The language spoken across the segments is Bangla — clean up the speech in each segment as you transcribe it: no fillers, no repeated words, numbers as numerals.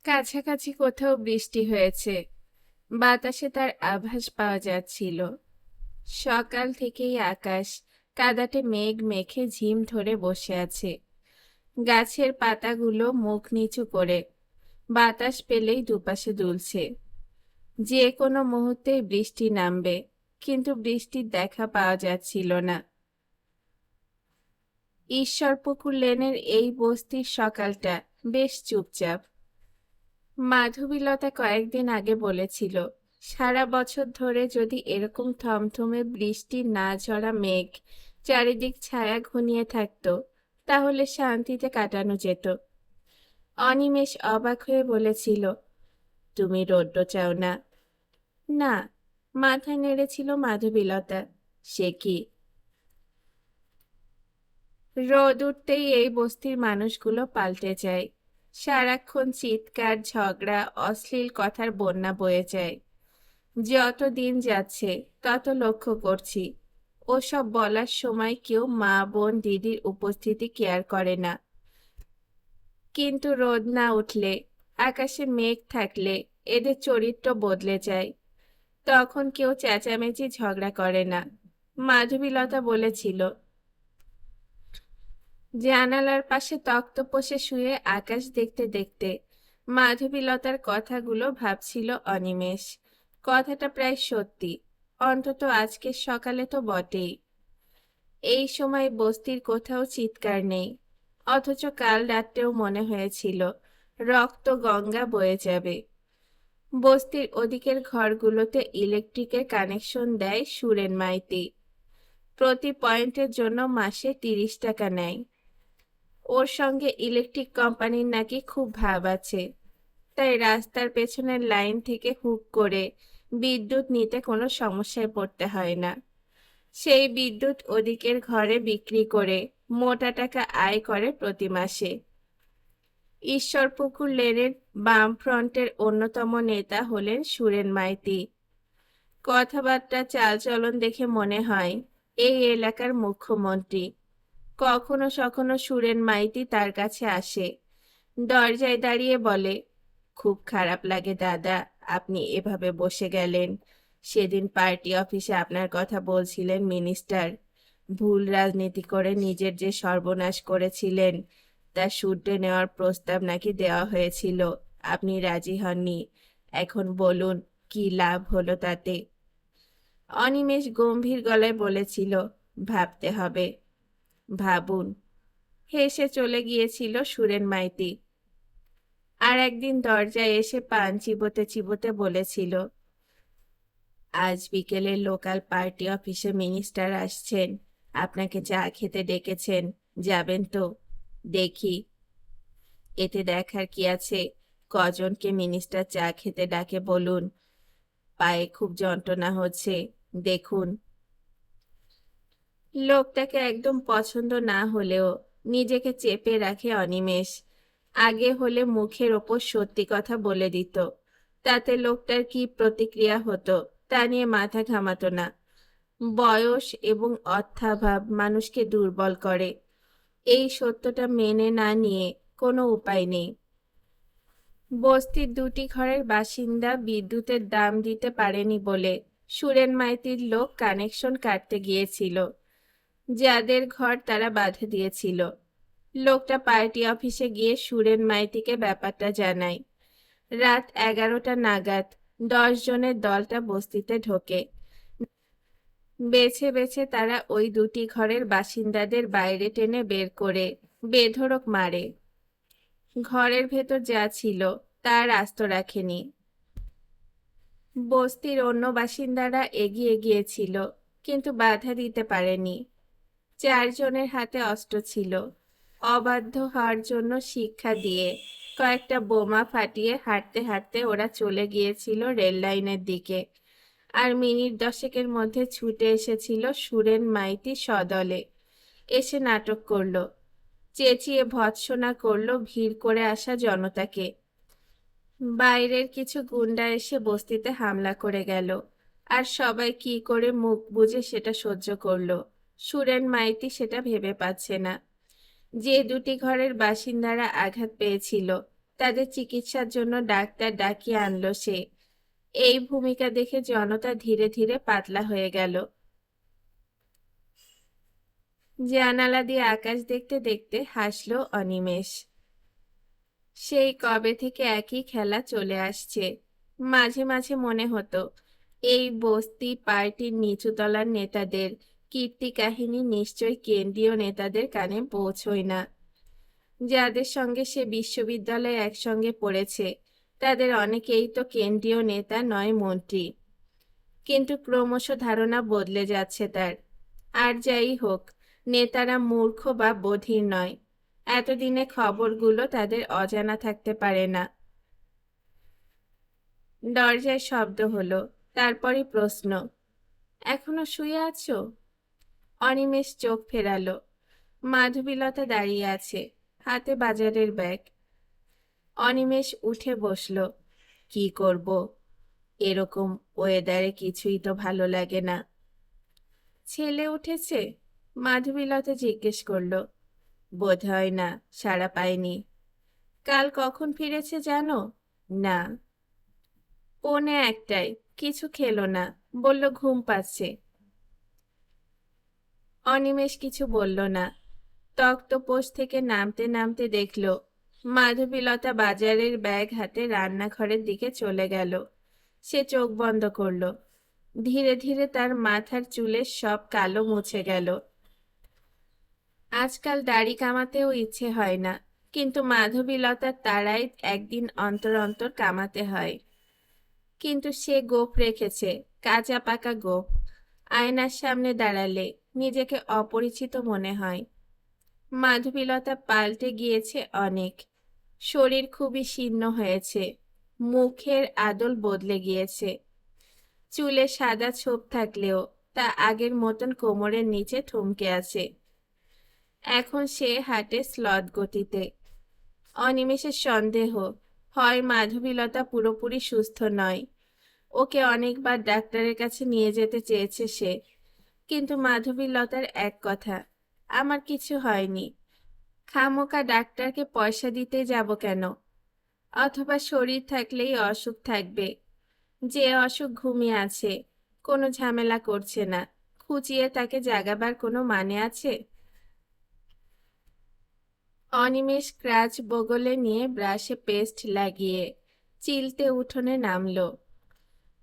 কাছাকাছি কোথাও বৃষ্টি হয়েছে। বাতাসে তার আভাস পাওয়া যাচ্ছিল। সকাল থেকেই আকাশ কাদাটে মেঘ মেখে ঝিম ধরে বসে আছে। গাছের পাতাগুলো মুখ নিচু করে বাতাস পেলেই দুপাশে দুলছে। যে কোনো মুহূর্তেই বৃষ্টি নামবে, কিন্তু বৃষ্টির দেখা পাওয়া যাচ্ছিল না। ঈশ্বরপুকুর লেনের এই বস্তির সকালটা বেশ চুপচাপ। মাধবীলতা কয়েকদিন আগে বলেছিল, সারা বছর ধরে যদি এরকম থমথমে বৃষ্টি না ঝরা মেঘ চারিদিক ছায়া ঘনিয়ে থাকতো, তাহলে শান্তিতে কাটানো যেত। অনিমেষ অবাক হয়ে বলেছিল, তুমি রৌদ্র চাও না? না, মাথা নেড়েছিল মাধবীলতা। সে কি? রোদ উঠতেই এই বস্তির মানুষগুলো পাল্টে যায়। সারাক্ষণ চিৎকার, ঝগড়া, অশ্লীল কথার বন্যা বয়ে যায়। যত দিন যাচ্ছে তত লক্ষ্য করছি, ওসব বলার সময় কেউ মা, বোন, দিদির উপস্থিতি কেয়ার করে না। কিন্তু রোদ না উঠলে, আকাশে মেঘ থাকলে এদের চরিত্র বদলে যায়। তখন কেউ চেঁচামেচি, ঝগড়া করে না। মাধবীলতা বলেছিল, জানালার পাশে তক্তপোষে শুয়ে আকাশ দেখতে দেখতে মাধবীলতার কথাগুলো ভাবছিল অনিমেষ। কথাটা প্রায় সত্যি, অন্তত আজকের সকালে তো বটেই। এই সময় বস্তির কোথাও চিৎকার নেই, অথচ কাল রাত্রেও মনে হয়েছিল রক্ত গঙ্গা বয়ে যাবে। বস্তির ওদিকের ঘরগুলোতে ইলেকট্রিকের কানেকশন দেয় সুরেন মাইতি। প্রতি পয়েন্টের জন্য মাসে 30 টাকা নেয়। ওর সঙ্গে ইলেকট্রিক কোম্পানির নাকি খুব ভাব আছে, তাই রাস্তার পেছনের লাইন থেকে হুক করে বিদ্যুৎ নিতে কোনো সমস্যায় পড়তে হয় না। সেই বিদ্যুৎ ওদিকের ঘরে বিক্রি করে মোটা টাকা আয় করে প্রতি মাসে। ঈশ্বরপুকুর লেনের বামফ্রন্টের অন্যতম নেতা হলেন সুরেন মাইতি। কথাবার্তা, চালচলন দেখে মনে হয় এই এলাকার মুখ্যমন্ত্রী। কখনো সখনো সুরেন মাইতি তার কাছে আসে, দরজায় দাঁড়িয়ে বলে, খুব খারাপ লাগে দাদা, আপনি এভাবে বসে গেলেন। সেদিন পার্টি অফিসে আপনার কথা বলছিলেন মিনিস্টার। ভুল রাজনীতি করে নিজের যে সর্বনাশ করেছিলেন, তা শুধরে নেওয়ার প্রস্তাব নাকি দেওয়া হয়েছিল, আপনি রাজি হননি। এখন বলুন, কি লাভ হলো তাতে? অনিমেষ গম্ভীর গলায় বলেছিল, ভাবতে হবে। ভাবুন। হেসে চলে গিয়েছিল সুরেন মাইতি। আর একদিন দরজায় এসে পান চিবোতে চিবোতে বলেছিল, আজ বিকেলে লোকাল পার্টি অফিসে মিনিস্টার আসছেন, আপনাকে চা খেতে ডেকেছেন, যাবেন তো? দেখি, এতে দেখার কি আছে কজনকে মিনিস্টার চা খেতে ডাকে বলুন? পায়ে খুব যন্ত্রণা হচ্ছে, দেখুন। লোকটাকে একদম পছন্দ না হলেও নিজেকে চেপে রাখে অনিমেষ। আগে হলে মুখের ওপর সত্যি কথা বলে দিত, তাতে লোকটার কি প্রতিক্রিয়া হতো তা নিয়ে মাথা ঘামাতো না। বয়স এবং অর্থাভাব মানুষকে দুর্বল করে, এই সত্যটা মেনে না নিয়ে কোনো উপায় নেই। বস্তির 2টি ঘরের বাসিন্দা বিদ্যুতের দাম দিতে পারেনি বলে সুরেন মাইতির লোক কানেকশন কাটতে গিয়েছিল। যাদের ঘর তারা বাধা দিয়েছিল। লোকটা পার্টি অফিসে গিয়ে সুরেন মাইতিকে ব্যাপারটা জানায়। রাত 11টা নাগাদ 10 জনের দলটা বস্তিতে ঢোকে। বেছে বেছে তারা ওই 2টি ঘরের বাসিন্দাদের বাইরে টেনে বের করে বেধড়ক মারে। ঘরের ভেতর যা ছিল তার আস্ত রাখেনি। বস্তির অন্য বাসিন্দারা এগিয়ে গিয়েছিল, কিন্তু বাধা দিতে পারেনি। 4 জনের হাতে অস্ত্র ছিল। অবাধ্য হওয়ার জন্য শিক্ষা দিয়ে কয়েকটা বোমা ফাটিয়ে হাঁটতে হাঁটতে ওরা চলে গিয়েছিল রেল লাইনের দিকে। আর মিনিট 10-এর মধ্যে ছুটে এসেছিল সুরেন মাইতি সদলে। এসে নাটক করলো, চেঁচিয়ে ভৎসনা করলো ভিড় করে আসা জনতাকে। বাইরের কিছু গুন্ডা এসে বস্তিতে হামলা করে গেল, আর সবাই কি করে মুখ বুজে সেটা সহ্য করলো, সুরেন মাইতি সেটা ভেবে পাচ্ছে না। যে 2টি ঘরের বাসিন্দারা আঘাত পেয়েছিল তাদের চিকিৎসার জন্য ডাক্তার ডাকিয়ে আনলো সে। এই ভূমিকা দেখে জনতা ধীরে ধীরে পাতলা হয়ে গেল। জানালা দিয়ে আকাশ দেখতে দেখতে হাসলো অনিমেষ। সেই কবে থেকে একই খেলা চলে আসছে। মাঝে মাঝে মনে হতো এই বস্তি পার্টির নিচুতলার নেতাদের কীর্তি কাহিনী নিশ্চয় কেন্দ্রীয় নেতাদের কানে পৌঁছয় না। যাদের সঙ্গে সে বিশ্ববিদ্যালয়ে একসঙ্গে পড়েছে তাদের অনেকেই তো কেন্দ্রীয় নেতা নয়, মন্ত্রী। কিন্তু ক্রমশ ধারণা বদলে যাচ্ছে তার। আর যাই হোক, নেতারা মূর্খ বা বধির নয়। এতদিনে খবরগুলো তাদের অজানা থাকতে পারে না। দরজায় শব্দ হলো, তারপরই প্রশ্ন, এখনো শুয়ে আছো? অনিমেষ চোখ ফেরালো। মাধবীলতা দাঁড়িয়ে আছে, হাতে বাজারের ব্যাগ। অনিমেষ উঠে বসল। কি করব, এরকম ওয়েদারে কিছুই তো ভালো লাগে না। ছেলে উঠেছে? মাধবীলতা জিজ্ঞেস করলো। বোধ হয় না, সাড়া পায়নি। কাল কখন ফিরেছে জানো? না। পৌনে একটায়। কিছু খেলো না, বলল ঘুম পাচ্ছে। অনিমেষ কিছু বলল না। তক্তপোষ থেকে নামতে নামতে দেখল মাধবীলতা বাজারের ব্যাগ হাতে রান্নাঘরের দিকে চলে গেল। সে চোখ বন্ধ করল। ধীরে ধীরে তার মাথার চুলের সব কালো মুছে গেল। আজকাল দাড়ি কামাতেও ইচ্ছে হয় না, কিন্তু মাধবীলতার তাড়ায় একদিন অন্তর অন্তর কামাতে হয়। কিন্তু সে গোঁফ রেখেছে, কাঁচা পাকা গোঁফ। আয়নার সামনে দাঁড়ালে নিজেকে অপরিচিত মনে হয়। মাধবীলতা পাল্টে গিয়েছে অনেক। শরীর খুবই শীর্ণ হয়েছে, মুখের আদল বদলে গিয়েছে। চুলে সাদা ছোপ থাকলেও তা আগের মতন কোমরের নিচে থমকে আছে। এখন সে হাঁটে স্লথ গতিতে। অনিমেষের সন্দেহ হয় মাধবীলতা পুরোপুরি সুস্থ নয়। ওকে অনেকবার ডাক্তারের কাছে নিয়ে যেতে চেয়েছে সে, কিন্তু মাধবীলতার এক কথা, আমার কিছু হয়নি, খামোকা ডাক্তারকে পয়সা দিতে যাব কেন? অথবা শরীর থাকলেই অসুখ থাকবে। যে অসুখ ঘুমিয়ে আছে, কোনো ঝামেলা করছে না, খুঁচিয়ে তাকে জাগাবার কোনো মানে আছে? অনিমেষ ক্রাচ বগলে নিয়ে ব্রাশে পেস্ট লাগিয়ে চিলতে উঠোনে নামলো।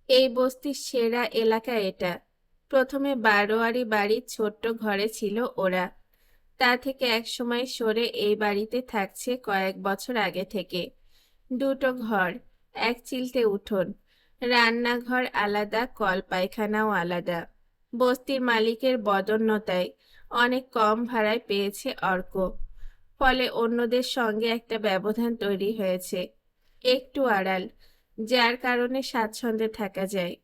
এই বস্তির সেরা এলাকা এটা। প্রথমে বারোয়ারি বাড়ির ছোট্ট ঘরে ছিল ওরা। তা থেকে একসময় সরে এই বাড়িতে থাকছে কয়েক বছর আগে থেকে। দুটো ঘর, এক চিলতে উঠোন, রান্নাঘর আলাদা, কল পায়খানাও আলাদা। বস্তির মালিকের বদন্যতায় অনেক কম ভাড়ায় পেয়েছে অর্ক। ফলে অন্যদের সঙ্গে একটা ব্যবধান তৈরি হয়েছে, একটু আড়াল, যার কারণে স্বাচ্ছন্দ্যে থাকা যায়।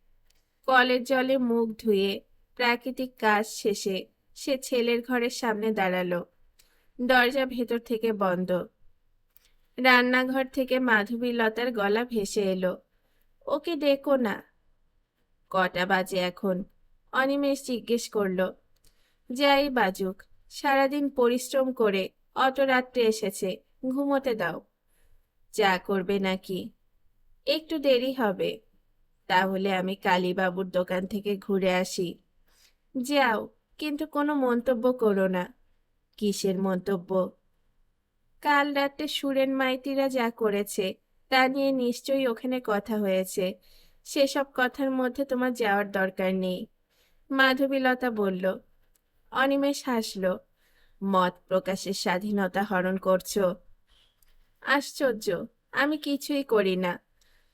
কলের জলে মুখ ধুয়ে প্রাকৃতিক কাজ শেষে সে ছেলের ঘরের সামনে দাঁড়ালো। দরজা ভেতর থেকে বন্ধ। রান্নাঘর থেকে মাধবীলতার গলা ভেসে এলো, ওকে ডেকো না। কটা বাজে এখন? অনিমেষ জিজ্ঞেস করলো। যাই বাজুক, সারাদিন পরিশ্রম করে অত রাত্রে এসেছে, ঘুমোতে দাও। চা করবে নাকি? একটু দেরি হবে। তাহলে আমি কালীবাবুর দোকান থেকে ঘুরে আসি। যাও, কিন্তু কোনো মন্তব্য করো না। কিসের মন্তব্য? কাল রাতে সুরেন মাইতিরা যা করেছে তা নিয়ে নিশ্চয়ই ওখানে কথা হয়েছে। সেসব কথার মধ্যে তোমার যাওয়ার দরকার নেই, মাধবীলতা বলল। অনিমেষ হাসল। মত প্রকাশের স্বাধীনতা হরণ করছো? আশ্চর্য, আমি কিছুই করি না।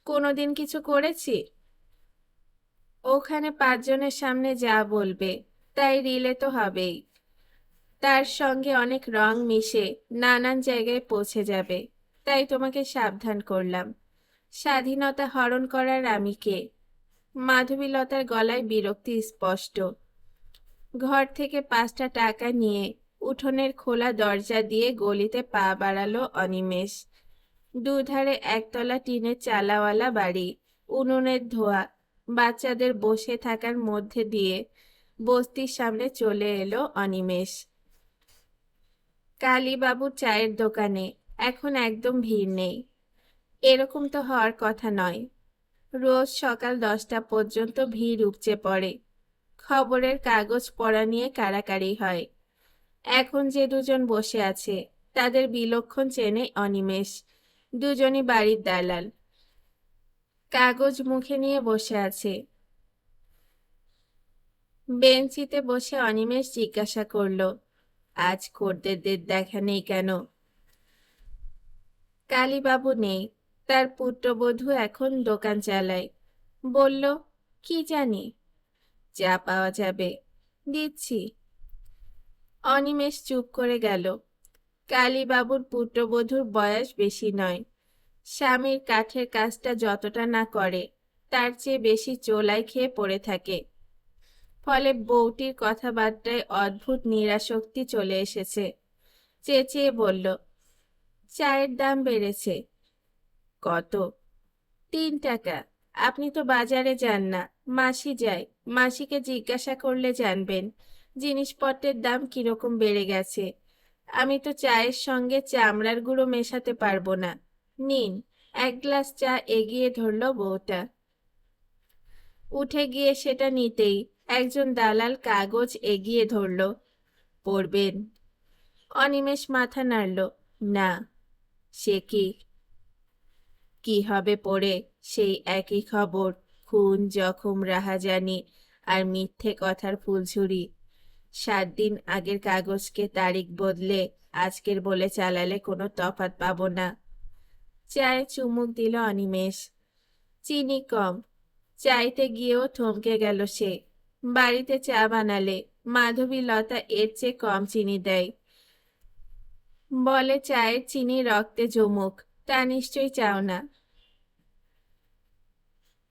কোনোদিন কিছু করেছি? ওখানে 5 জনের সামনে যা বলবে তাই রিলে তো হবেই। তার সঙ্গে অনেক রং মিশে নানান জায়গায় পৌঁছে যাবে। তাই তোমাকে সাবধান করলাম। স্বাধীনতা হরণ করার আমি কে? মাধবীলতার গলায় বিরক্তি স্পষ্ট। ঘর থেকে 5টা টাকা নিয়ে উঠোনের খোলা দরজা দিয়ে গলিতে পা বাড়ালো অনিমেষ। দুধারে একতলা টিনের চালাওয়ালা বাড়ি, উনুনের ধোয়া, বাচ্চাদের বসে থাকার মধ্যে দিয়ে বস্তির সামনে চলে এলো অনিমেষ। কালীবাবুর চায়ের দোকানে এখন একদম ভিড় নেই। এরকম তো হওয়ার কথা নয়। রোজ সকাল 10টা পর্যন্ত ভিড় উপচে পড়ে, খবরের কাগজ পড়া নিয়ে কাড়াকাড়ি হয়। এখন যে দুজন বসে আছে তাদের বিলক্ষণ চেনে অনিমেষ। দুজনই বাড়ির দালাল, কাগজ মুখে নিয়ে বসে আছে। বেঞ্চিতে বসে অনিমেষ জিজ্ঞাসা করল, আজ খদ্দেরদের দেখা নেই কেন? কালীবাবু নেই, তার পুত্রবধূ এখন দোকান চালায়। বলল, কি জানি। চা পাওয়া যাবে? দিচ্ছি। অনিমেষ চুপ করে গেল। কালীবাবুর পুত্রবধূর বয়স বেশি নয়। স্বামীর কাঠের কাজটা যতটা না করে তার চেয়ে বেশি চোলাই খেয়ে পড়ে থাকে। ফলে বউটির কথাবার্তায় অদ্ভুত নিরাসক্তি চলে এসেছে। চেঁচিয়ে বলল, চায়ের দাম বেড়েছে। কত? 3 টাকা। আপনি তো বাজারে যান না, মাসি যায়। মাসিকে জিজ্ঞাসা করলে জানবেন জিনিসপত্রের দাম কিরকম বেড়ে গেছে। আমি তো চায়ের সঙ্গে চামড়ার গুঁড়ো মেশাতে পারবো না। নিন। 1 গ্লাস চা এগিয়ে ধরল বউটা। উঠে গিয়ে সেটা নিতেই একজন দালাল কাগজ এগিয়ে ধরল। পড়বেন? অনিমেষ মাথা নাড়ল। না। সে কি? কি হবে পড়ে? সেই একই খবর, খুন, জখম, রাহাজানি আর মিথ্যে কথার ফুলঝুরি। 7 দিন আগের কাগজকে তারিখ বদলে আজকের বলে চালালে কোনো তফাৎ পাবো না। চায়ে চুমুক দিল অনিমেষ। চিনি কম। চাইতে গিয়েও থমকে গেল সে। বাড়িতে চা বানালে মাধবীলতা এর চেয়ে কম চিনি দেয়। বলে চায়ের চিনি রক্তে জমুক, তা নিশ্চয়ই চাও না।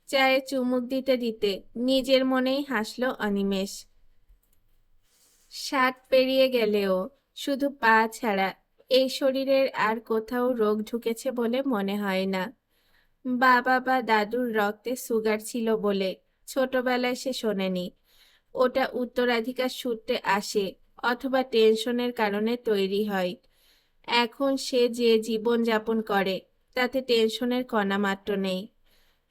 চায়ে চুমুক দিতে দিতে নিজের মনেই হাসল অনিমেষ। 60 পেরিয়ে গেলেও শুধু পা ছাড়া এই শরীরের আর কোথাও রোগ ঢুকেছে বলে মনে হয় না। বাবা বা দাদুর রক্তে সুগার ছিল বলে ছোটবেলায় সে শোনেনি। ওটা উত্তরাধিকার সূত্রে আসে অথবা টেনশনের কারণে তৈরি হয়। এখন সে যে জীবন যাপন করে তাতে টেনশনের কণা মাত্র নেই।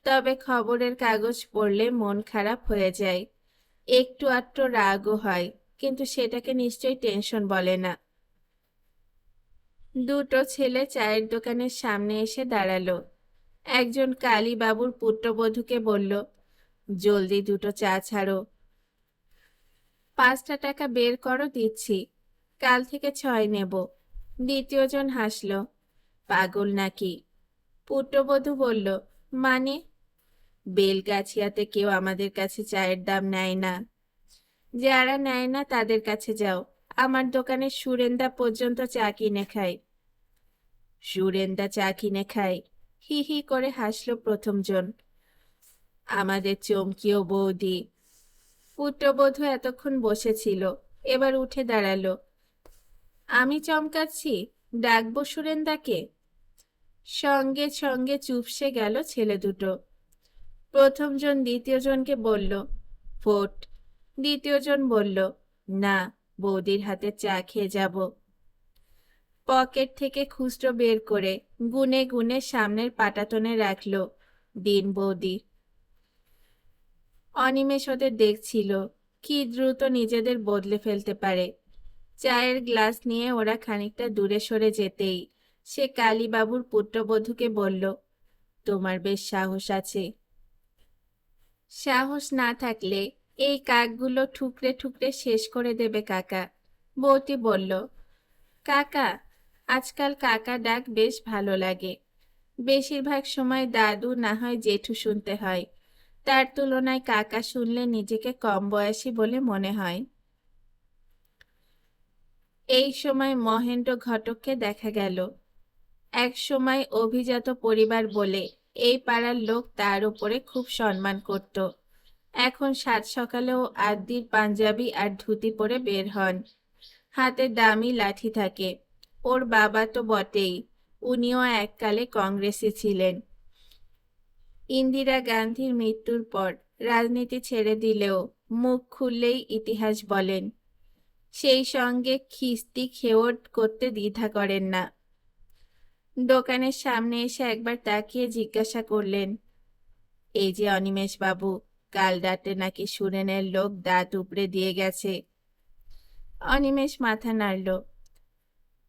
তবে খবরের কাগজ পড়লে মন খারাপ হয়ে যায়, একটু আধটু রাগও হয়, কিন্তু সেটাকে নিশ্চয়ই টেনশন বলে না। দুটো ছেলে চায়ের দোকানের সামনে এসে দাঁড়ালো। একজন কালীবাবুর পুত্রবধূকে বলল, জলদি দুটো চা ছাড়ো। 5টা টাকা বের করো, দিচ্ছি। কাল থেকে 6 নেব। দ্বিতীয়জন হাসল। পাগল নাকি? পুত্রবধূ বলল, মানে? বেলগাছিয়াতে কেউ আমাদের কাছে চায়ের দাম নেয় না। যারা নেয় না তাদের কাছে যাও। আমার দোকানে সুরেন্দা পর্যন্ত চা কিনে খায়। সুরেন্দা চা কিনে খায়? হি হি করে হাসল প্রথমজন। আমাদের চমকিও বৌদি। পুত্রবধূ এতক্ষণ বসেছিল, এবার উঠে দাঁড়ালো। আমি চমকাচ্ছি? ডাকবো সুরেন্দাকে? সঙ্গে সঙ্গে চুপসে গেল ছেলে দুটো। প্রথমজন দ্বিতীয়জনকে বলল, ফোট। দ্বিতীয়জন বলল, না, বৌদির হাতে চা খেয়ে যাব। পকেট থেকে খুচরো বের করে গুনে গুনে সামনের পাটাতনে রাখল, দিন বৌদি। অনিমেষ ওদের দেখছিল কি দ্রুত নিজেদের বদলে ফেলতে পারে। চায়ের গ্লাস নিয়ে ওরা খানিকটা দূরে সরে যেতেই সে কালীবাবুর পুত্রবধূকে বলল, তোমার বেশ সাহস আছে। সাহস না থাকলে এই কাকগুলো ঠুকরে ঠুকরে শেষ করে দেবে কাকা। বৌটি বলল, কাকা? আজকাল কাকা ডাক বেশ ভালো লাগে। বেশিরভাগ সময় দাদু না হয় জেঠু শুনতে হয়, তার তুলনায় কাকা শুনলে নিজেকে কম বয়সী বলে মনে হয়। এই সময় মহেন্দ্র ঘটককে দেখা গেল। এক সময় অভিজাত পরিবার বলে এই পাড়ার লোক তার উপরে খুব সম্মান করত। এখন সাত সকালেও আদ্যির পাঞ্জাবি আর ধুতি পরে বের হন। হাতে দামি লাঠি থাকে। ওর বাবা তো বটেই, উনিও এককালে কংগ্রেসে ছিলেন। ইন্দিরা গান্ধীর মৃত্যুর পর রাজনীতি ছেড়ে দিলেও মুখ খুললেই ইতিহাস বলেন। সেই সঙ্গে খিস্তি খেওয়াড় করতে দ্বিধা করেন না। দোকানের সামনে এসে একবার তাকিয়ে জিজ্ঞাসা করলেন, এই যে অনিমেষ বাবু, কাল রাতে নাকি সুরেনের লোক দাঁত উপড়ে দিয়ে গেছে। অনিমেষ মাথা নাড়ল।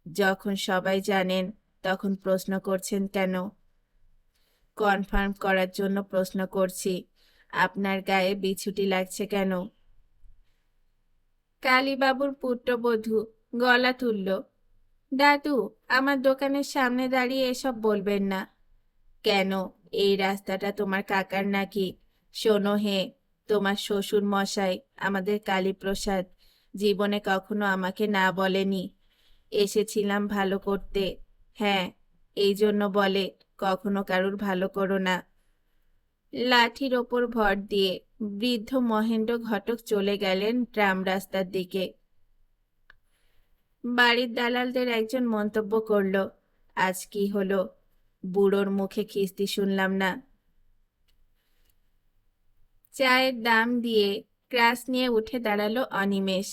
যখন সবাই জানেন তখন প্রশ্ন করছেন কেন? কনফার্ম করার জন্য প্রশ্ন করছি। আপনার গায়ে বিছুটি লাগছে কেন? কালীবাবুর পুত্রবধূ গলা তুলল, দাদু, আমার দোকানের সামনে দাঁড়িয়ে এসব বলবেন না। কেন? এই রাস্তাটা তোমার কাকার নাকি? শোনো হে, তোমার শ্বশুর মশাই, আমাদের কালীপ্রসাদ, জীবনে কখনো আমাকে না বলেনি এসেছিলাম ভালো করতে। হ্যাঁ, এই জন্য বলে কখনো কারুর ভালো করো না। লাঠির ওপর ভর দিয়ে বৃদ্ধ মহেন্দ্র ঘটক চলে গেলেন ট্রাম রাস্তার দিকে। বাড়ির দালালদের একজন মন্তব্য করল, আজ কি হলো, বুড়োর মুখে খিস্তি শুনলাম না। চায়ের দাম দিয়ে গ্লাস নিয়ে উঠে দাঁড়ালো অনিমেষ।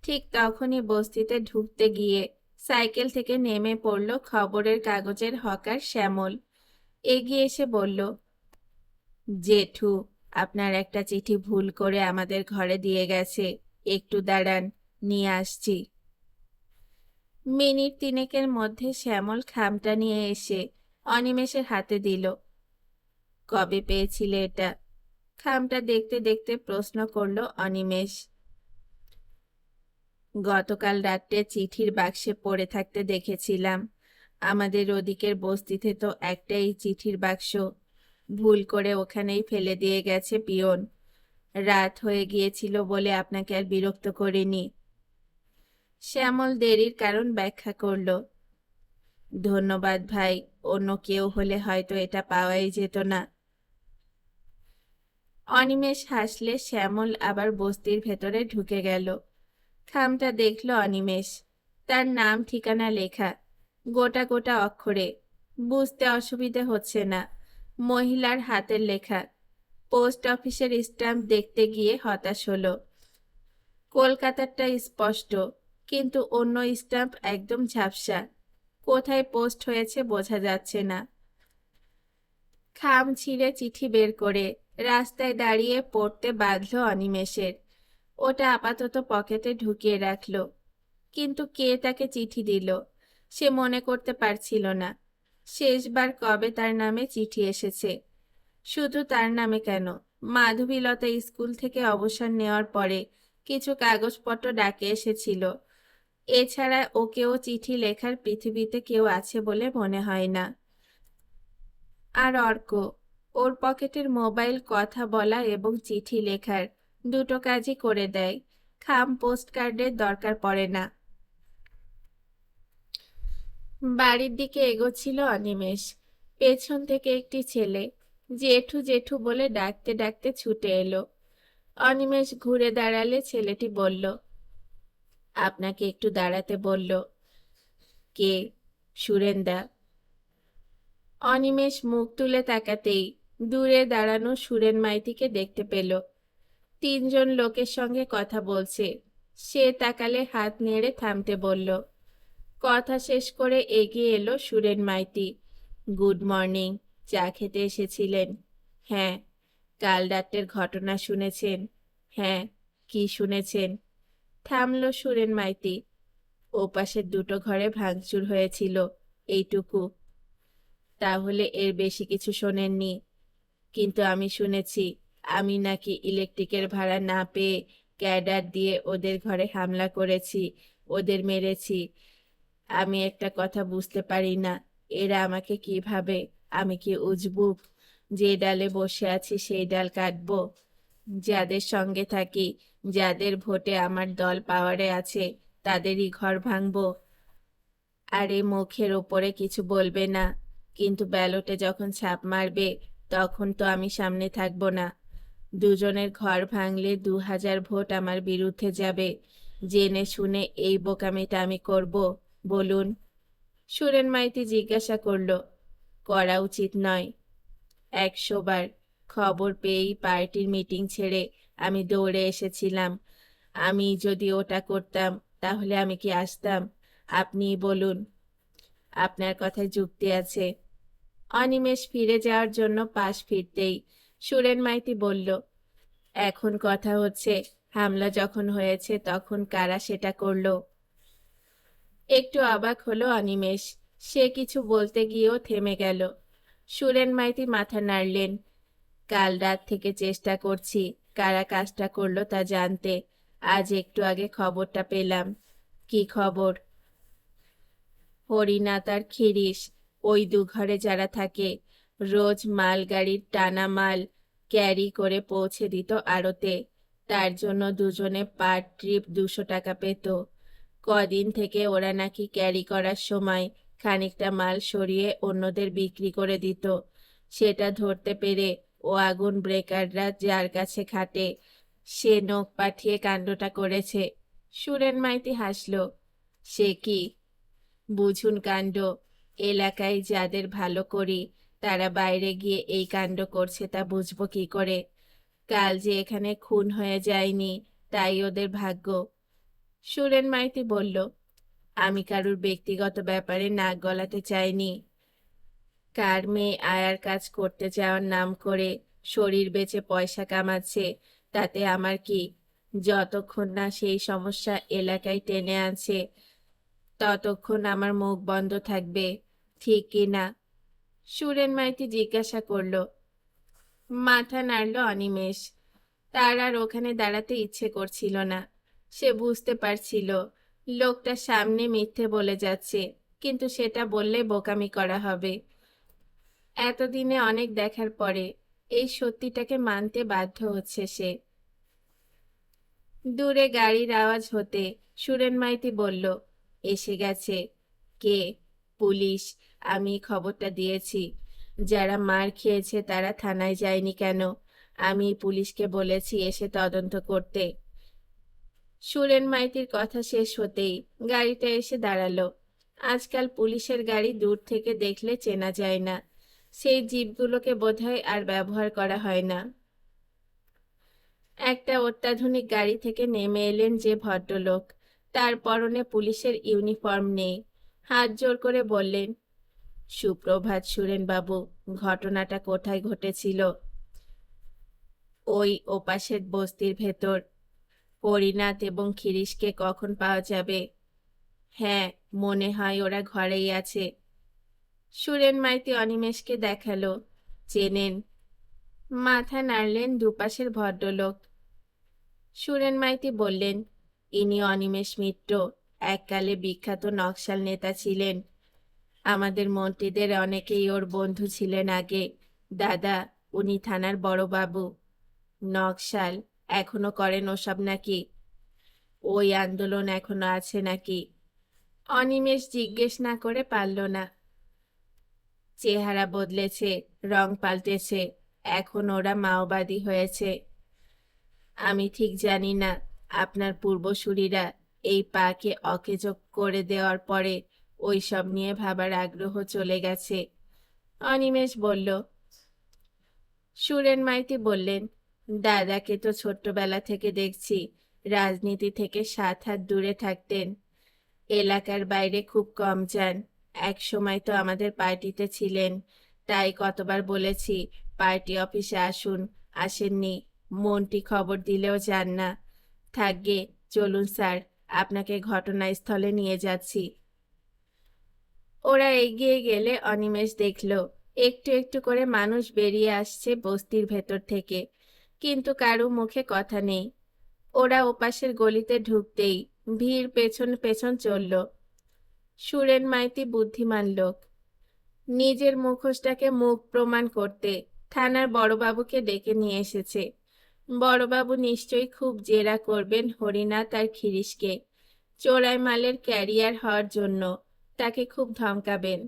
ঠিক তখনই বস্তিতে ঢুকতে গিয়ে সাইকেল থেকে নেমে পড়ল খবরের কাগজের হকার শ্যামল। এগিয়ে এসে বলল, জেঠু, আপনার একটা চিঠি ভুল করে আমাদের ঘরে দিয়ে গেছে, একটু দাঁড়ান, নিয়ে আসছি। মিনিট তিনেকের মধ্যে শ্যামল খামটা নিয়ে এসে অনিমেষের হাতে দিল। কবে পেয়েছিলে এটা? খামটা দেখতে দেখতে প্রশ্ন করল অনিমেষ। গতকাল রাত্রে চিঠির বাক্সে পড়ে থাকতে দেখেছিলাম। আমাদের ওদিকের বস্তিতে তো একটাই চিঠির বাক্স, ভুল করে ওখানেই ফেলে দিয়ে গেছে পিয়ন। রাত হয়ে গিয়েছিল বলে আপনাকে আর বিরক্ত করিনি। শ্যামল দেরির কারণ ব্যাখ্যা করল। ধন্যবাদ ভাই, অন্য কেউ হলে হয়তো এটা পাওয়াই যেত না। অনিমেষ হাসলে শ্যামল আবার বস্তির ভেতরে ঢুকে গেল। খামটা দেখল অনিমেষ, তার নাম ঠিকানা লেখা, গোটা গোটা অক্ষরে, বুঝতে অসুবিধে হচ্ছে না, মহিলার হাতের লেখা। পোস্ট অফিসের স্ট্যাম্প দেখতে গিয়ে হতাশ হলো। কলকাতারটা স্পষ্ট, কিন্তু অন্য স্ট্যাম্প একদম ঝাপসা, কোথায় পোস্ট হয়েছে বোঝা যাচ্ছে না। খাম ছিঁড়ে চিঠি বের করে রাস্তায় দাঁড়িয়ে পড়তে বাঁধল অনিমেষের। ওটা আপাতত পকেটে ঢুকিয়ে রাখল। কিন্তু কে তাকে চিঠি দিল সে মনে করতে পারছিল না। শেষবার কবে তার নামে চিঠি এসেছে? শুধু তার নামে কেন, মাধবীলতা স্কুল থেকে অবসর নেওয়ার পরে কিছু কাগজপত্র ডাকে এসেছিল। এছাড়া ওকেও চিঠি লেখার পৃথিবীতে কেউ আছে বলে মনে হয় না। আর অর্ক, ওর পকেটের মোবাইল কথা বলা এবং চিঠি লেখার দুটো কাজই করে দেয়। খাম পোস্ট কার্ডের দরকার পড়ে না। বাড়ির দিকে এগোচ্ছিল অনিমেষ। পেছন থেকে একটি ছেলে জেঠু জেঠু বলে ডাকতে ডাকতে ছুটে এলো। অনিমেষ ঘুরে দাঁড়ালে ছেলেটি বলল, আপনাকে একটু দাঁড়াতে বলল। কে? সুরেনদা। অনিমেষ মুখ তুলে তাকাতেই দূরে দাঁড়ানো সুরেন মাইতিকে দেখতে পেল। তিনজন লোকের সঙ্গে কথা বলছে। সে তাকালে হাত নেড়ে থামতে বলল। কথা শেষ করে এগিয়ে এলো সুরেন মাইতি। গুড মর্নিং, চা খেতে এসেছিলেন? হ্যাঁ। কাল রাতের ঘটনা শুনেছেন? হ্যাঁ। কি শুনেছেন? থামলো সুরেন মাইতি। ওপাশের দুটো ঘরে ভাঙচুর হয়েছিল, এইটুকু। তাহলে এর বেশি কিছু শোনেননি? কিন্তু আমি শুনেছি আমি নাকি ইলেকট্রিকের ভাড়া না পেয়ে ক্যাডার দিয়ে ওদের ঘরে হামলা করেছি, ওদের মেরেছি। আমি একটা কথা বুঝতে পারি না, এরা আমাকে কি ভাবে? আমি কি উজবুক যে ডালে বসে আছি সেই ডাল কাটবো? যাদের সঙ্গে থাকি, যাদের ভোটে আমার দল পাওয়ারে আছে, তাদেরই ঘর ভাঙবো? আরে মুখের ওপরে কিছু বলবে না, কিন্তু ব্যালটে যখন ছাপ মারবে তখন তো আমি সামনে থাকবো না। দুজনের ঘর ভাঙলে 2000 ভোট আমার বিরুদ্ধে যাবে। জেনে শুনে এই বোকামিটা আমি করব? বলুন। সুরেন মাইতি জিজ্ঞাসা করল, করা উচিত নয়? 100 বার। খবর পেয়েই পার্টির মিটিং ছেড়ে আমি দৌড়ে এসেছিলাম। আমি যদি ওটা করতাম তাহলে আমি কি আসতাম? আপনিই বলুন। আপনার কথায় যুক্তি আছে। অনিমেষ ফিরে যাওয়ার জন্য পাশ ফিরতেই সুরেন মাইতি বলল, এখন কথা হচ্ছে, হামলা যখন হয়েছে তখন কারা সেটা করলো? একটু অবাক হলো অনিমেষ। সে কিছু বলতে গিয়েও থেমে গেল। সুরেন মাইতি মাথা নাড়লেন। কাল রাত থেকে চেষ্টা করছি কারা কাজটা করলো তা জানতে। আজ একটু আগে খবরটা পেলাম। কি খবর? হরিনাথ আর খিরিশ, ওই দুঘরে যারা থাকে, রোজ মালগাড়ির টানা মাল ক্যারি করে পৌঁছে দিত আড়তে। তার জন্য দুজনে পার ট্রিপ 200 টাকা পেত। কদিন থেকে ওরা নাকি ক্যারি করার সময় খানিকটা মাল সরিয়ে অন্যদের বিক্রি করে দিত। সেটা ধরতে পেরে ও আগুন ব্রেকাররা যার কাছে খাটে, সে নখ পাঠিয়ে কাণ্ডটা করেছে। সুরেন মাইতি হাসল। সে কি? বুঝুন কাণ্ড। এলাকায় যাদের ভালো করি তারা বাইরে গিয়ে এই কাণ্ড করছে তা বুঝবো কি করে? কাল যে এখানে খুন হয়ে যায়নি তাই ওদের ভাগ্য। সুরেন মাইতি বলল, আমি কারুর ব্যক্তিগত ব্যাপারে নাক গলাতে চাইনি। কার মেয়ে আয়ার কাজ করতে যাওয়ার নাম করে শরীর বেচে পয়সা কামাচ্ছে, তাতে আমার কি? যতক্ষণ না সেই সমস্যা এলাকায় টেনে আছে ততক্ষণ আমার মুখ বন্ধ থাকবে, ঠিক কি না? সুরেন মাইতি জিজ্ঞাসা করল। মাথা নাড়ল অনিমেষ। তার আর ওখানে দাঁড়াতে ইচ্ছে করছিল না। সে বুঝতে পারছিল লোকটা সামনে মিথ্যে বলে যাচ্ছে, কিন্তু সেটা বললে বোকামি করা হবে। এতদিনে অনেক দেখার পরে এই সত্যিটাকে মানতে বাধ্য হচ্ছে সে। দূরে গাড়ির আওয়াজ হতে সুরেন মাইতি বলল, এসে গেছে। কে? পুলিশ। আমি খবরটা দিয়েছি। যারা মার খেয়েছে তারা থানায় যায়নি কেন? আমি পুলিশকে বলেছি এসে তদন্ত করতে। সুরেন মাইতির কথা শেষ হতেই গাড়িটা এসে দাঁড়ালো। আজকাল পুলিশের গাড়ি দূর থেকে দেখলে চেনা যায় না। সেই জিপগুলোকে বোধহয় আর ব্যবহার করা হয় না। একটা অত্যাধুনিক গাড়ি থেকে নেমে এলেন যে ভদ্রলোক। তার পরনে পুলিশের ইউনিফর্ম নেই। হাত জোর করে বললেন, সুপ্রভাত সুরেন বাবু। ঘটনাটা কোথায় ঘটেছিল? ওই ওপাশের বস্তির ভেতর। হরিনাথ এবং খিরিশকে কখন পাওয়া যাবে? হ্যাঁ, মনে হয় ওরা ঘরেই আছে। সুরেন মাইতি অনিমেষকে দেখালো, চেনেন? মাথা নাড়লেন দুপাশের ভদ্রলোক। সুরেন মাইতি বললেন, ইনি অনিমেষ মিত্র, এককালে বিখ্যাত নকশাল নেতা ছিলেন। আমাদের মন্ত্রীদের অনেকেই ওর বন্ধু ছিলেন আগে। দাদা, উনি থানার বড়বাবু। নকশাল? এখনো করেন ওসব নাকি? ওই আন্দোলন এখনো আছে নাকি? অনিমেষ জিজ্ঞেস না করে পারল না। চেহারা বদলেছে, রং পাল্টেছে, এখন ওরা মাওবাদী হয়েছে। আমি ঠিক জানি না। আপনার পূর্বসূরীরা এই পাকে অকেজো করে দেওয়ার পরে ওইসব নিয়ে ভাবার আগ্রহ চলে গেছে। অনিমেষ বলল। সুরেন মাইতি বললেন, দাদাকে তো ছোট্টবেলা থেকে দেখছি রাজনীতি থেকে 7 হাত দূরে থাকতেন। এলাকার বাইরে খুব কম যান। এক সময় তো আমাদের পার্টিতে ছিলেন, তাই কতবার বলেছি পার্টি অফিসে আসুন, আসেননি। মন্ত্রী খবর দিলেও যান না। থাকগে, চলুন স্যার, আপনাকে ঘটনাস্থলে নিয়ে যাচ্ছি। ওরা এগিয়ে গেলে অনিমেষ দেখল একটু একটু করে মানুষ বেরিয়ে আসছে বস্তির ভেতর থেকে, কিন্তু কারো মুখে কথা নেই। ওরা ওপাশের গলিতে ঢুকতেই ভিড় পেছন পেছন চলল। সুরেন মাইতি বুদ্ধিমান লোক। নিজের মুখোশটাকে মুখ প্রমাণ করতে থানার বড়বাবুকে ডেকে নিয়ে এসেছে। বড়বাবু নিশ্চয়ই খুব জেরা করবেন হরিনাথ আর খিরিশকে। চোরাই মালের ক্যারিয়ার হওয়ার জন্য তাকে খুব ধমকাবেন।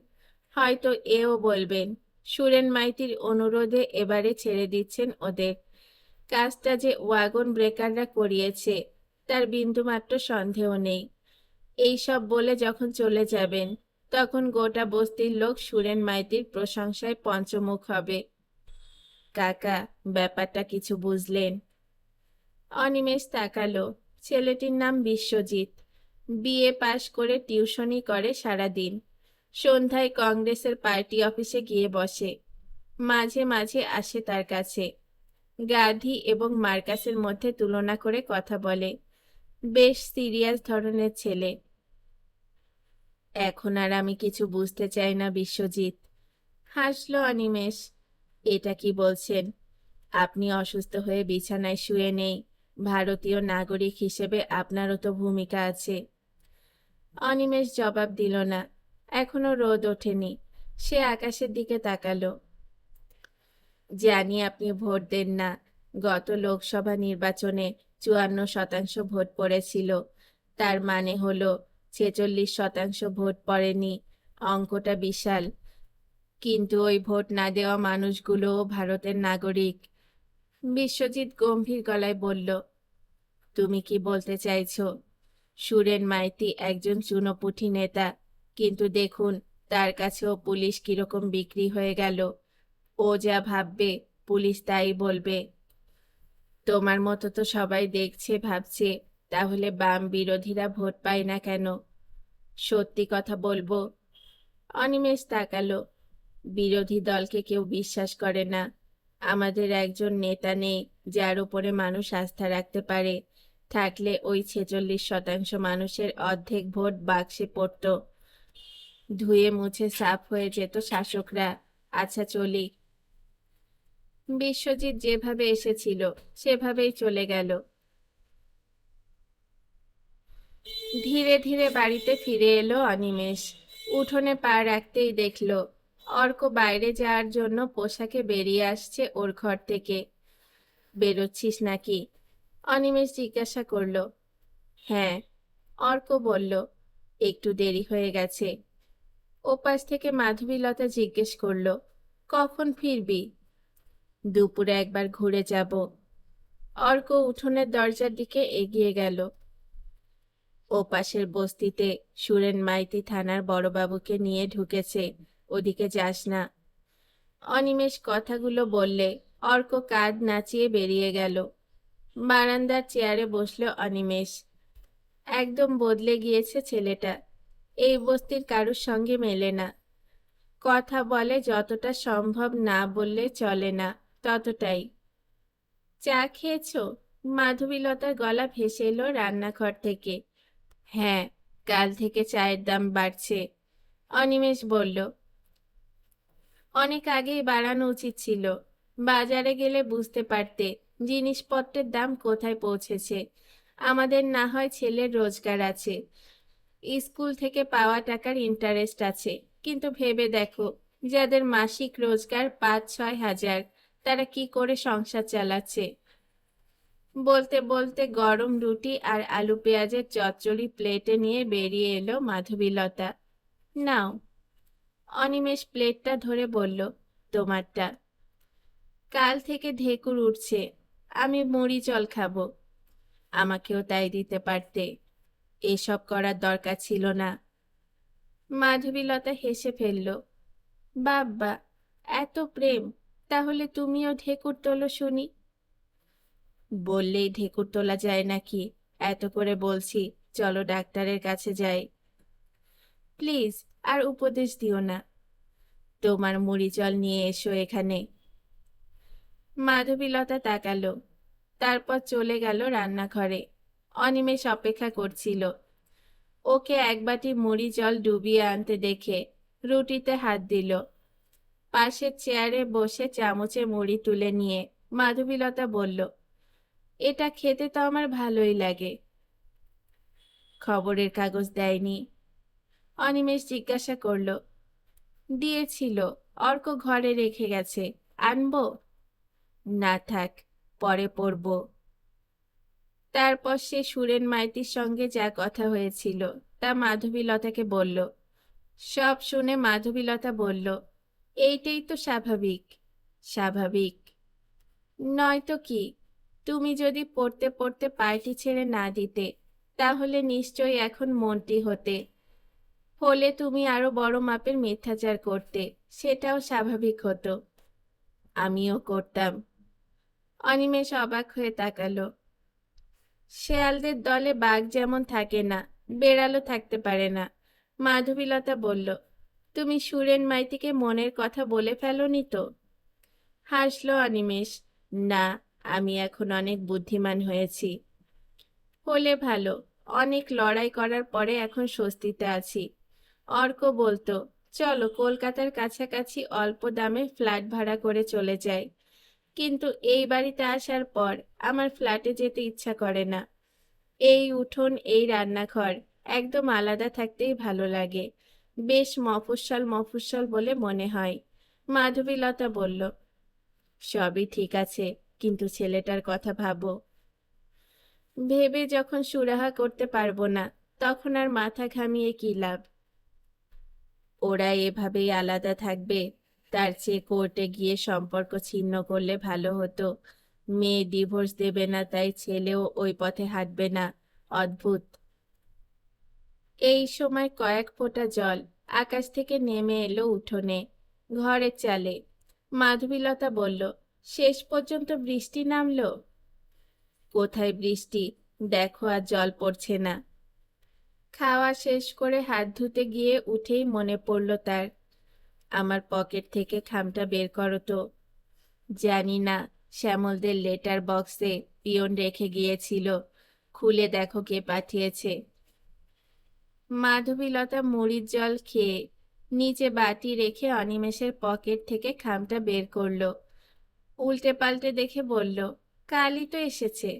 হয়তো এও বলবেন সুরেন মাইতির অনুরোধে এবারে ছেড়ে দিচ্ছেন ওদের। কাজটা যে ওয়াগন ব্রেকাররা করিয়েছে তার বিন্দুমাত্র সন্দেহ নেই। এইসব বলে যখন চলে যাবেন তখন গোটা বস্তির লোক সুরেন মাইতির প্রশংসায় পঞ্চমুখ হবে। কাকা, ব্যাপারটা কিছু বুঝলেন? অনিমেষ তাকালো। ছেলেটির নাম বিশ্বজিৎ। বিএ পাশ করে টিউশনি করে সারাদিন। সন্ধ্যায় কংগ্রেসের পার্টি অফিসে গিয়ে বসে। মাঝে মাঝে আসে তার কাছে। গান্ধী এবং মার্কাসের মধ্যে তুলনা করে কথা বলে। বেশ সিরিয়াস ধরনের ছেলে। এখন আর আমি কিছু বুঝতে চাই না বিশ্বজিৎ। হাসলো অনিমেষ। এটা কি বলছেন? আপনি অসুস্থ হয়ে বিছানায় শুয়ে নেই। ভারতীয় নাগরিক হিসেবে আপনারও তো ভূমিকা আছে। অনিমেষ জবাব দিল না। এখনো রোদ ওঠেনি। সে আকাশের দিকে তাকালো। জানি আপনি ভোট দেন না। গত লোকসভা নির্বাচনে 54% ভোট পড়েছিল। তার মানে হলো 46% ভোট পড়েনি। অঙ্কটা বিশাল। কিন্তু ওই ভোট না দেওয়া মানুষগুলোও ভারতের নাগরিক। বিশ্বজিৎ গম্ভীর গলায় বলল, তুমি কি বলতে চাইছো? সুরেন মাইতি একজন চুনোপুঁটি নেতা, কিন্তু দেখুন তার কাছেও পুলিশ কিরকম বিক্রি হয়ে গেল। ও যা ভাববে পুলিশ তাই বলবে। তোমার মতো তো সবাই দেখছে ভাবছে, তাহলে বাম বিরোধীরা ভোট পায় না কেন? সত্যি কথা বলবো। অনিমেষ তাকালো। বিরোধী দলকে কেউ বিশ্বাস করে না। আমাদের একজন নেতা নেই যার উপরে মানুষ আস্থা রাখতে পারে। থাকলে ওই 46% মানুষের অর্ধেক ভোট বাক্সে পড়ত। ধুয়ে মুছে সাফ হয়ে যেত শাসকরা। আচ্ছা চলি। বিশ্বজিৎ যেভাবে এসেছিল সেভাবেই চলে গেল। ধীরে ধীরে বাড়িতে ফিরে এলো অনিমেষ। উঠোনে পা রাখতেই দেখলো অর্ক বাইরে যাওয়ার জন্য পোশাকে বেরিয়ে আসছে ওর ঘর থেকে। বেরোচ্ছিস নাকি? অনিমেষ জিজ্ঞাসা করলো। হ্যাঁ, অর্ক বলল। একটু দেরি হয়ে গেছে। ওপাশ থেকে মাধবীলতা জিজ্ঞেস করলো, কখন ফিরবি? দুপুরে একবার ঘুরে যাব। অর্ক উঠোনের দরজার দিকে এগিয়ে গেল। ওপাশের বস্তিতে সুরেন মাইতি থানার বড়বাবুকে নিয়ে ঢুকেছে, ওদিকে যাস না। অনিমেষ কথাগুলো বললে অর্ক কাঁধ নাচিয়ে বেরিয়ে গেল। বারান্দার চেয়ারে বসলো অনিমেষ। একদম বদলে গিয়েছে ছেলেটা। এই বস্তির কারুর সঙ্গে মেলে না। কথা বলে যতটা সম্ভব, না বললে চলে না ততটাই। চা খেয়েছো? মাধবীলতার গলা ভেসে এলো রান্নাঘর থেকে। হ্যাঁ, কাল থেকে চায়ের দাম বাড়ছে। অনিমেষ বলল। অনেক আগেই বাড়ানো উচিত ছিল। বাজারে গেলে বুঝতে পারতে জিনিসপত্রের দাম কোথায় পৌঁছেছে। আমাদের না হয় ছেলের রোজগার আছে, স্কুল থেকে পাওয়া টাকার ইন্টারেস্ট আছে, কিন্তু ভেবে দেখো যাদের মাসিক রোজগার 5-6 হাজার, তারা কি করে সংসার চালাচ্ছে? বলতে বলতে গরম রুটি আর আলু পেঁয়াজের চচ্চড়ি প্লেটে নিয়ে বেরিয়ে এলো মাধবীলতা। নাও। অনিমেষ প্লেটটা ধরে বলল, তোমারটা। কাল থেকে ঢেকুর উঠছে, আমি মুড়ি জল খাবো। আমাকেও তাই দিতে পারতে। এসব করার দরকার ছিল না। মাধবীলতা হেসে ফেলল। বাব্বা, এত প্রেম! তাহলে তুমিও ঢেকুর তোলো শুনি। বললেই ঢেকুর তোলা যায় নাকি? এত করে বলছি, চলো ডাক্তারের কাছে যাই। প্লিজ, আর উপদেশ দিও না। তোমার মুড়ি জল নিয়ে এসো এখানে। মাধবীলতা তাকালো, তারপর চলে গেল রান্নাঘরে। অনিমেষ অপেক্ষা করছিল। ওকে এক বাটি মুড়ি জল ডুবিয়ে আনতে দেখে রুটিতে হাত দিল। পাশের চেয়ারে বসে চামচে মুড়ি তুলে নিয়ে মাধবীলতা বলল, এটা খেতে তো আমার ভালোই লাগে। খবরের কাগজ দেয়নি? অনিমেষ জিজ্ঞাসা করল। দিয়েছিল, অর্ক ঘরে রেখে গেছে। আনবো? না থাক, পরে পড়ব। তারপর সে সুরেন মাইতির সঙ্গে যা কথা হয়েছিল তা মাধবীলতাকে বলল। সব শুনে মাধবীলতা বলল, এইটাই তো স্বাভাবিক। স্বাভাবিক নয়তো কি? তুমি যদি পড়তে পড়তে পার্টি ছেড়ে না দিতে, তাহলে নিশ্চয়ই এখন মন্ত্রী হতে। হলে তুমি আরো বড় মাপের মিথ্যাচার করতে, সেটাও স্বাভাবিক হতো। আমিও করতাম। অনিমেষ অবাক হয়ে তাকালো। শেয়ালদের দলে বাঘ যেমন থাকে না, বেড়ালও থাকতে পারে না। মাধবীলতা বলল, তুমি সুরেন মাইতিকে মনের কথা বলে ফেলোনি তো? হাসল অনিমেষ। না, আমি এখন অনেক বুদ্ধিমান হয়েছি। হলে ভালো। অনেক লড়াই করার পরে এখন স্বস্তিতে আছি। অর্ক বলতো, চলো কলকাতার কাছাকাছি অল্প দামে ফ্ল্যাট ভাড়া করে চলে যাই। কিন্তু এই বাড়িতে আসার পর আমার ফ্ল্যাটে যেতে ইচ্ছা করে না। এই উঠোন, এই রান্নাঘর একদম আলাদা থাকতেই ভালো লাগে। বেশ মফস্বল মফস্বল বলে মনে হয়। মাধবীলতা বলল, সবই ঠিক আছে, কিন্তু ছেলেটার কথা ভাবো। ভেবে যখন সুরাহা করতে পারবো না, তখন আর মাথা ঘামিয়ে কি লাভ? ওরা এভাবেই আলাদা থাকবে, তার চেয়ে কোর্টে গিয়ে সম্পর্ক ছিন্ন করলে ভালো হতো। মেয়ে ডিভোর্স দেবে না, তাই ছেলেও ওই পথে হাঁটবে না। অদ্ভুত। এই সময় কয়েক ফোঁটা জল আকাশ থেকে নেমে এলো উঠোনে, ঘরের চালে। মাধবীলতা বলল, শেষ পর্যন্ত বৃষ্টি নামলো। কোথায় বৃষ্টি, দেখো আর জল পড়ছে না। খাওয়া শেষ করে হাত ধুতে গিয়ে উঠেই মনে পড়ল তার, আমার পকেট থেকে খামটা বের করো তো। জানি না, শ্যামলদের লেটার বক্সে পিয়ন রেখে গিয়েছিল, খুলে দেখো কে পাঠিয়েছে। মাধবীলতা মুড়ির জল খেয়ে নিচে বাটি রেখে অনিমেষের পকেট থেকে খামটা বের করলো। উল্টে পাল্টে দেখে বলল, কালই তো এসেছে।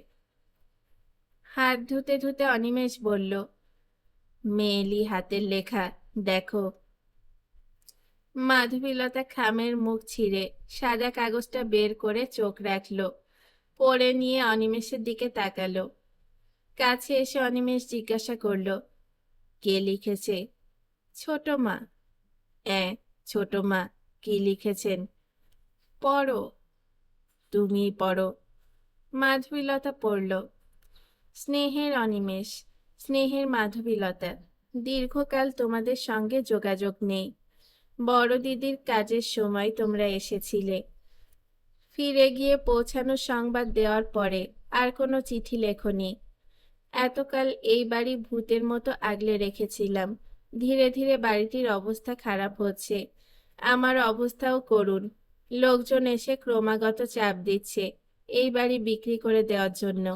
হাত ধুতে ধুতে অনিমেষ বলল, মেয়েলি হাতের লেখা, দেখো। মাধবীলতা খামের মুখ ছিঁড়ে সাদা কাগজটা বের করে চোখ রাখলো, পড়ে নিয়ে অনিমেষের দিকে তাকালো। কাছে এসে অনিমেষ জিজ্ঞাসা করলো, কে লিখেছে? ছোট মা। ছোট মা, কি লিখেছেন? পড়ো। তুমিই পড়ো। মাধবীলতা পড়ল, স্নেহের অনিমেষ, স্নেহের মাধবীলতা, দীর্ঘকাল তোমাদের সঙ্গে যোগাযোগ নেই। বড় দিদির কাজের সময় তোমরা এসেছিলে। ফিরে গিয়ে পৌঁছানোর সংবাদ দেওয়ার পরে আর কোনো চিঠি লেখনি। এতকাল এই বাড়ি ভূতের মতো আগলে রেখেছিলাম। ধীরে ধীরে বাড়িটির অবস্থা খারাপ হচ্ছে। আমার অবস্থাও করুন। লোকজন এসে ক্রমাগত চাপ দিচ্ছে এই বাড়ি বিক্রি করে দেওয়ার জন্য।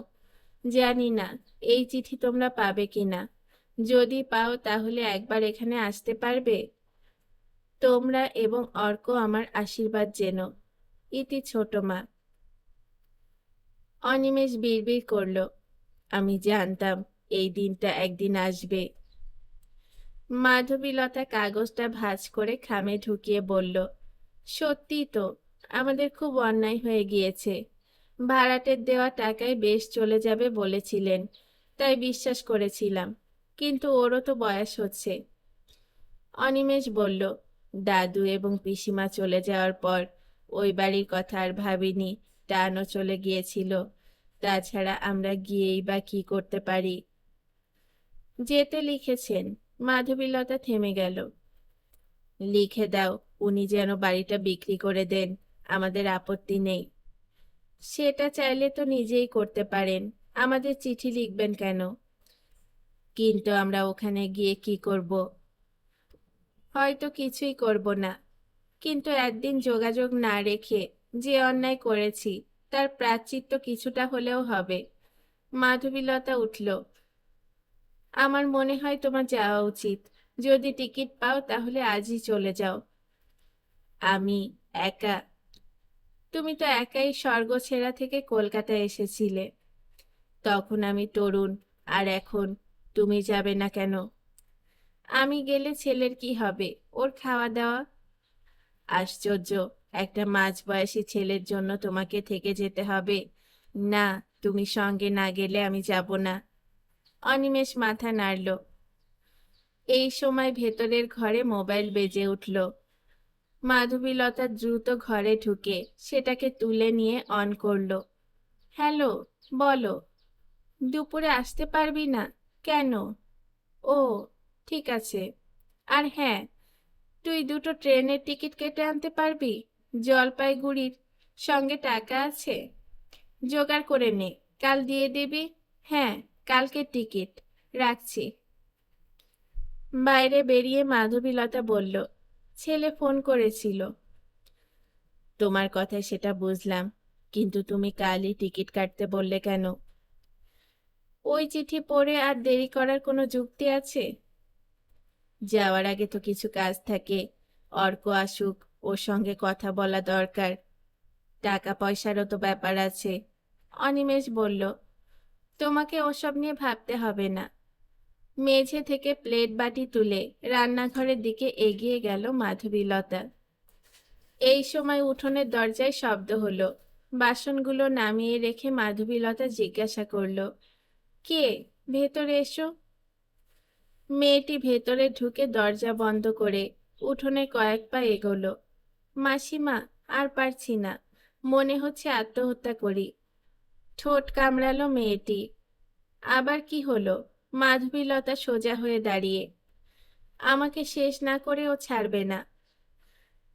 জানি না এই চিঠি তোমরা পাবে কিনা। যদি পাও তাহলে একবার এখানে আসতে পারবে? তোমরা এবং অর্ক আমার আশীর্বাদ যেন। ইতি ছোট মা। অনিমেষ বিড়বিড় করল, আমি জানতাম এই দিনটা একদিন আসবে। মাধবীলতা কাগজটা ভাঁজ করে খামে ঢুকিয়ে বলল, সত্যি তো, আমাদের খুব অন্যায় হয়ে গিয়েছে। ভাড়াটের দেওয়া টাকায় বেশ চলে যাবে বলেছিলেন, তাই বিশ্বাস করেছিলাম। কিন্তু ওরও তো বয়স হচ্ছে। অনিমেষ বলল, দাদু এবং পিসিমা চলে যাওয়ার পর ওই বাড়ির কথা আর ভাবিনি, টানও চলে গিয়েছিল। তাছাড়া আমরা গিয়েই বা কি করতে পারি? যেতে লিখেছেন। মাধবীলতা থেমে গেল। লিখে দাও উনি যেন বাড়িটা বিক্রি করে দেন, আমাদের আপত্তি নেই। সেটা চাইলে তো নিজেই করতে পারেন, আমাদের চিঠি লিখবেন কেন? কিন্তু আমরা ওখানে গিয়ে কি করব? হয়তো কিছুই করব না, কিন্তু একদিন যোগাযোগ না রেখে যে অন্যায় করেছি তার প্রায়শ্চিত্ত কিছুটা হলেও হবে। মাধবীলতা উঠল, আমার মনে হয় তোমার যাওয়া উচিত। যদি টিকিট পাও তাহলে আজই চলে যাও। আমি একা? তুমি তো একাই স্বর্গছেড়া থেকে কলকাতায় এসেছিলে। তখন আমি তরুণ, আর এখন? তুমি যাবে না কেন? আমি গেলে ছেলের কি হবে? ওর খাওয়া দাওয়া? আশ্চর্য, একটা মাঝবয়সী ছেলের জন্য তোমাকে থেকে যেতে হবে? না, তুমি সঙ্গে না গেলে আমি যাব না। অনিমেষ মাথা নাড়ল। এই সময় ভেতরের ঘরে মোবাইল বেজে উঠল। মাধবীলতা দ্রুত ঘরে ঢুকে সেটাকে তুলে নিয়ে অন করল। হ্যালো, বলো। দুপুরে আসতে পারবি না? কেন? ও, ঠিক আছে। আর হ্যাঁ, তুই দুটো ট্রেনের টিকিট কেটে আনতে পারবি? জলপাইগুড়ির। সঙ্গে টাকা আছে? জোগাড় করে নে, কাল দিয়ে দিবি। হ্যাঁ, কালকের টিকিট। রাখছি। বাইরে বেরিয়ে মাধবীলতা বলল, ছেলে ফোন করেছিল। তোমার কথায় সেটা বুঝলাম, কিন্তু তুমি কালই টিকিট কাটতে বললে কেন? ওই চিঠি পড়ে আর দেরি করার কোনো যুক্তি আছে? যাওয়ার আগে তো কিছু কাজ থাকে। অর্ক আসুক, ওর সঙ্গে কথা বলা দরকার। টাকা পয়সারও তো ব্যাপার আছে। অনিমেষ বলল, তোমাকে ওসব নিয়ে ভাবতে হবে না। মেঝে থেকে প্লেট বাটি তুলে রান্নাঘরের দিকে এগিয়ে গেল মাধবীলতা। এই সময় উঠোনের দরজায় শব্দ হলো। বাসনগুলো নামিয়ে রেখে মাধবীলতা জিজ্ঞাসা করল, কে? ভেতরে এসো। মেয়েটি ভেতরে ঢুকে দরজা বন্ধ করে উঠোনে কয়েক পা এগোলো। মাসিমা, আর পারছি না, মনে হচ্ছে আত্মহত্যা করি। ঠোঁট কামড়ালো মেয়েটি। আবার কি হলো? মাধবীলতা সোজা হয়ে দাঁড়িয়ে। আমাকে শেষ না করে ও ছাড়বে না।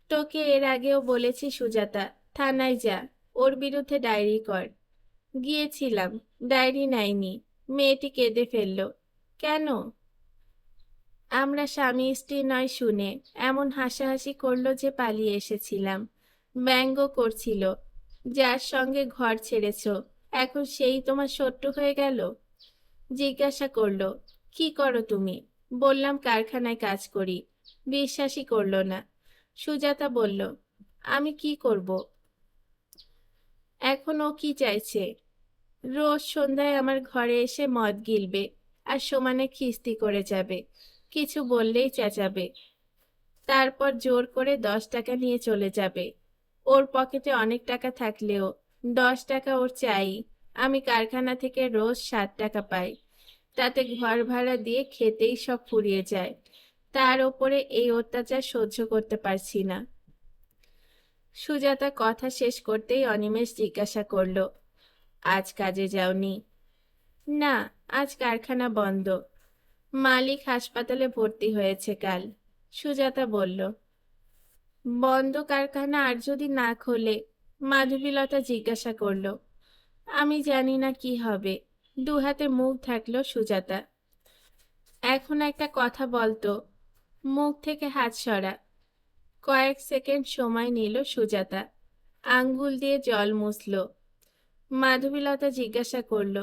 তোকে এর আগেও বলেছি সুজাতা, থানায় যা, ওর বিরুদ্ধে ডায়েরি কর। গিয়েছিলাম, ডায়েরি নেয়নি। মেয়েটি কেঁদে ফেলল। কেন? আমরা স্বামী স্ত্রী নয় শুনে এমন হাসাহাসি করলো যে পালিয়ে এসেছিলাম। ব্যঙ্গ করছিল। যার সঙ্গে ঘর ছেড়েছ, এখন সেই তোমার শত্রু হয়ে গেল। জিজ্ঞাসা করলো, কি করো তুমি? বললাম কারখানায় কাজ করি। বিশ্বাসই করলো না। সুজাতা বলল, আমি কি করব? এখন ও কি চাইছে? রোজ সন্ধ্যায় আমার ঘরে এসে মদ গিলবে আর সমানে খিস্তি করে যাবে। কিছু বললেই চেঁচাবে। তারপর জোর করে 10 টাকা নিয়ে চলে যাবে। ওর পকেটে অনেক টাকা থাকলেও 10 টাকা ওর চাই। আমি কারখানা থেকে রোজ 7 টাকা পাই। তাতে ঘর ভাড়া দিয়ে খেতেই সব ফুরিয়ে যায়। তার ওপরে এই অত্যাচার সহ্য করতে পারছি না। সুজাতা কথা শেষ করতেই অনিমেষ জিজ্ঞাসা করল, আজ কাজে যাওনি? না, আজ কারখানা বন্ধ। মালিক হাসপাতালে ভর্তি হয়েছে কাল। সুজাতা বলল। বন্ধ কারখানা আর যদি না খোলে? মাধবীলতা জিজ্ঞাসা করল। আমি জানি না কি হবে। দুহাতে মুখ ঢাকলো সুজাতা। এখন একটা কথা বলতো। মুখ থেকে হাত সরা। কয়েক সেকেন্ড সময় নিল সুজাতা। আঙ্গুল দিয়ে জল মুছল। মাধবীলতা জিজ্ঞাসা করল,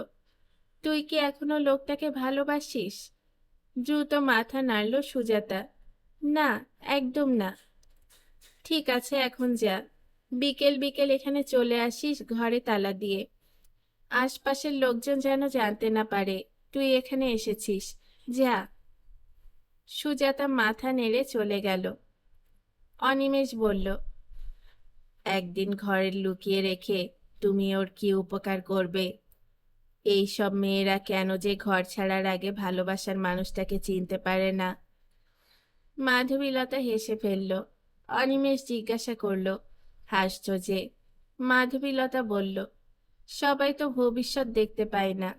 তুই কি এখনো লোকটাকে ভালোবাসিস? দ্রুত মাথা নাড়ল সুজাতা। না, একদম না। ঠিক আছে, এখন যা। বিকেল বিকেল এখানে চলে আসিস ঘরে তালা দিয়ে। আশপাশের লোকজন যেন জানতে না পারে তুই এখানে এসেছিস। যা। সুজাতা মাথা নেড়ে চলে গেল। অনিমেষ বলল, একদিন ঘরে লুকিয়ে রেখে তুমি ওর কি উপকার করবে? এই সব মেয়েরা কেন যে ঘর ছাড়ার আগে ভালোবাসার মানুষটাকে চিনতে পারে না। মাধবীলতা হেসে ফেলল। অনিমেষ জিজ্ঞাসা করল, হাসছ যে? মাধবীলতা বলল, সবাই তো ভবিষ্যৎ দেখতে পায় না।